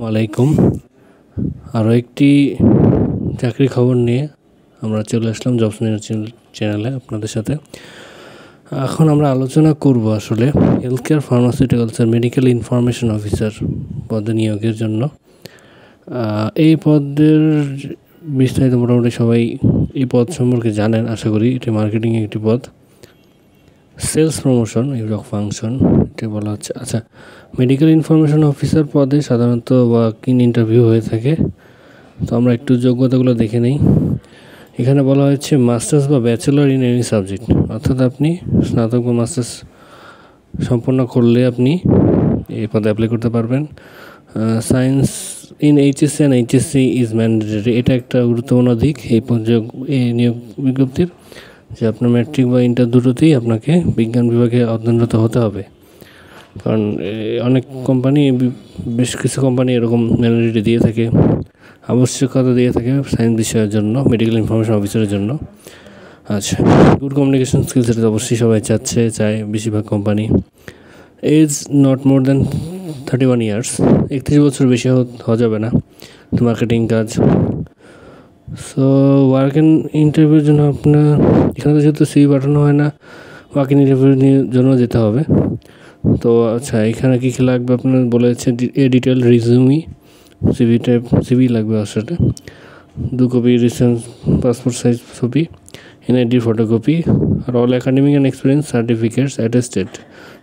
আলাইকুম। আরও একটি চাকরির খবর নিয়ে আমরা চলে আসলাম জবস চ্যানেলে আপনাদের সাথে। এখন আমরা আলোচনা করব আসলে হেলথ কেয়ার ফার্মাসিউটিক্যালসের মেডিকেল ইনফরমেশন অফিসার পদে নিয়োগের জন্য। এই পদের বিস্তারিত মোটামুটি সবাই এই পদ সম্পর্কে জানেন আশা করি। এটি মার্কেটিংয়ের একটি পদ, সেলস প্রমোশন এগুলো ফাংশন এটা বলা হচ্ছে। আচ্ছা, মেডিকেল ইনফরমেশন অফিসার পদে সাধারণত ইন্টারভিউ হয়ে থাকে। তো আমরা একটু যোগ্যতাগুলো দেখে নেই। এখানে বলা হয়েছে মাস্টার্স বা ব্যাচেলর ইন এনি সাবজেক্ট, অর্থাৎ আপনি স্নাতক বা মাস্টার্স সম্পন্ন করলে আপনি এই পদে অ্যাপ্লাই করতে পারবেন। Science in HSC and HSC is mandatory, এটা একটা গুরুত্বপূর্ণ দিক এই নিয়োগ বিজ্ঞপ্তির, যে আপনার ম্যাট্রিক বা ইন্টার দুটোতেই আপনাকে বিজ্ঞান বিভাগে অধ্যয়নরত হতে হবে। কারণ অনেক কোম্পানি, বেশ কিছু কোম্পানি এরকম ম্যান্ডেটরি দিয়ে থাকে, আবশ্যকতা দিয়ে থাকে সায়েন্স বিষয়ের জন্য, মেডিকেল ইনফরমেশন অফিসারের জন্য। আচ্ছা, গুড কমিউনিকেশন স্কিলস এটা অবশ্যই সবাই চায় বেশিরভাগ company. As not more than 31 years, 31 বছর বেশি হওয়া যাবে না। তো মার্কেটিং কাজ। সো ওয়ার্ক অ্যান্ড ইন্টারভিউর জন্য আপনার এখানে তো যেহেতু সিভি পাঠানো হয় না, ওয়ার্ক ইন ইন্টারভিউর জন্য যেতে হবে। তো আচ্ছা, এখানে কী কী লাগবে আপনার বলেছে, ডিটেল রিজিউমি, সিভি লাগবে আসলে, 2 কপি রিসেন্ট পাসপোর্ট সাইজ ছবি, এনআইডি ফটোকপি, আর all academic and experience certificates attested,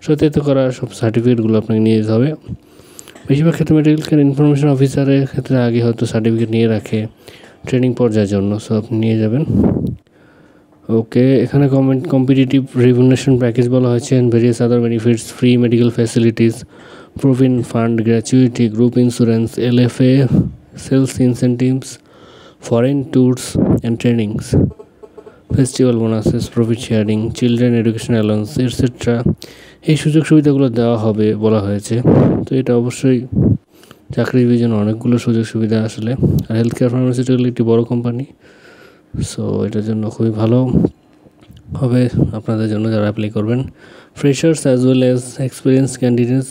সত্যায়িত করা সব সার্টিফিকেটগুলো আপনাকে নিয়ে যেতে হবে। বেশিরভাগ ক্ষেত্রে মেডিকেল কেয়ার ইনফরমেশন অফিসারের ক্ষেত্রে আগে হয়তো সার্টিফিকেট নিয়ে রাখে ট্রেনিং পর্যায়ের জন্য, সো আপনি নিয়ে যাবেন। ওকে, এখানে কম্পিটিটিভ রেভিনিউশন প্যাকেজ বলা হয়েছে, various other benefits, free medical facilities, provident fund, gratuity, group insurance, LFA, sales incentives, foreign tours and trainings, festival bonuses, profit sharing, children education allowance etcetera, এই সুযোগ সুবিধাগুলো দেওয়া হবে বলা হয়েছে। তো এটা অবশ্যই চাকরির জন্য অনেকগুলো সুযোগ সুবিধা আসলে। আর হেলথ কেয়ার ফার্মাসিউটিক্যাল একটি বড় কোম্পানি, সো এটার জন্য খুবই ভালো হবে আপনাদের জন্য যারা অ্যাপ্লাই করবেন। Freshers as well as experience candidates,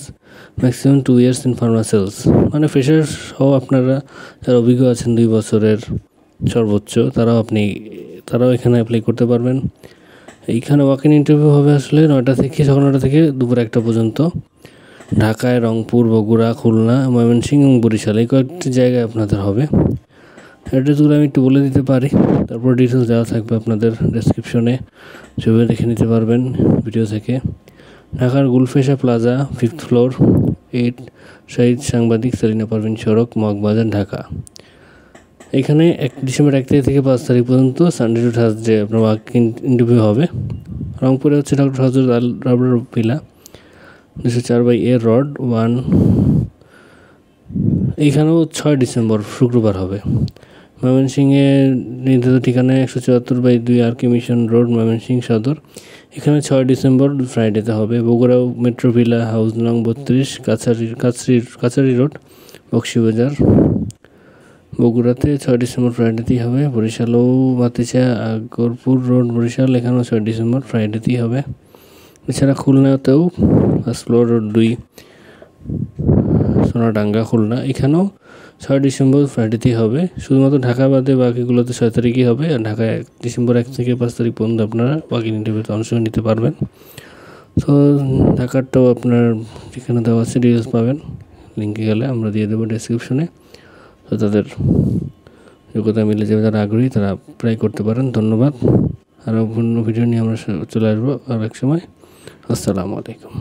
maximum 2 years in pharma sales, মানে ফ্রেশার্স সহ আপনারা যারা অভিজ্ঞ আছেন 2 বছরের সর্বোচ্চ, তারাও এখানে অ্যাপ্লাই করতে পারবেন। এইখানে ওয়াক ইন ইন্টারভিউ হবে আসলে সকাল 9টা থেকে দুপুর 1টা পর্যন্ত। ঢাকায়, রংপুর, বগুড়া, খুলনা, ময়মনসিংহ এবং বরিশাল এই কয়েকটি জায়গায় আপনাদের হবে। অ্যাড্রেসগুলো আমি একটু বলে দিতে পারি, তারপর ডিটেলস দেওয়া থাকবে আপনাদের ডেসক্রিপশনে, ছবি দেখে নিতে পারবেন ভিডিও থেকে। ঢাকার গুলফেশা প্লাজা, 5th ফ্লোর, 8 শহীদ সাংবাদিক সেলিনা পারভিন সড়ক, মগবাজার, ঢাকা। এখানে ডিসেম্বর 1 তারিখ থেকে 5 তারিখ পর্যন্ত সানডে টু থার্সডে আপনার ওয়াক ইন্টারভিউ হবে। রংপুরে হচ্ছে ডক্টর হজরত আল রাবরার ভিলা, 204/A রড 1। এইখানেও 6 ডিসেম্বর শুক্রবার হবে। ময়মনসিংহে নির্ধারিত ঠিকানায় 174/2 আর.কে মিশন রোড, ময়মনসিংহ সদর, এখানে 6 ডিসেম্বর ফ্রাইডেতে হবে। বগুড়াও মেট্রো ভিলা, হাউস নং 32, কাছারি রোড, বক্সিবাজার, বগুড়াতে 6 ডিসেম্বর ফ্রাইডেতেই হবে। বরিশালও মাতিচা আগরপুর রোড, বরিশাল, এখানেও 6 ডিসেম্বর ফ্রাইডেতেই হবে। এছাড়া খুলনাতেও 1 ফ্লোর রোড 2, সোনাডাঙ্গা, খুলনা, এখানেও 6 ডিসেম্বর ফ্রাইডেতেই হবে। শুধুমাত্র ঢাকা বাদে বাকিগুলোতে 6 তারিখই হবে। আর ঢাকায় ডিসেম্বর 1 থেকে 5 তারিখ পর্যন্ত আপনারা বাকি ইন্টারভিউতে অংশ নিতে পারবেন। তো ঢাকারটাও আপনার যেখানে দেওয়া আছে ডিটেলস পাবেন, লিঙ্কে গেলে আমরা দিয়ে দেবো ডেসক্রিপশনে। তো তাদের যোগ্যতা মিলে যাবে, যারা আগ্রহী তারা অ্যাপ্লাই করতে পারেন। ধন্যবাদ। আরও অন্য ভিডিও নিয়ে আমরা চলে আসবো আর এক সময়। আসসালামু আলাইকুম।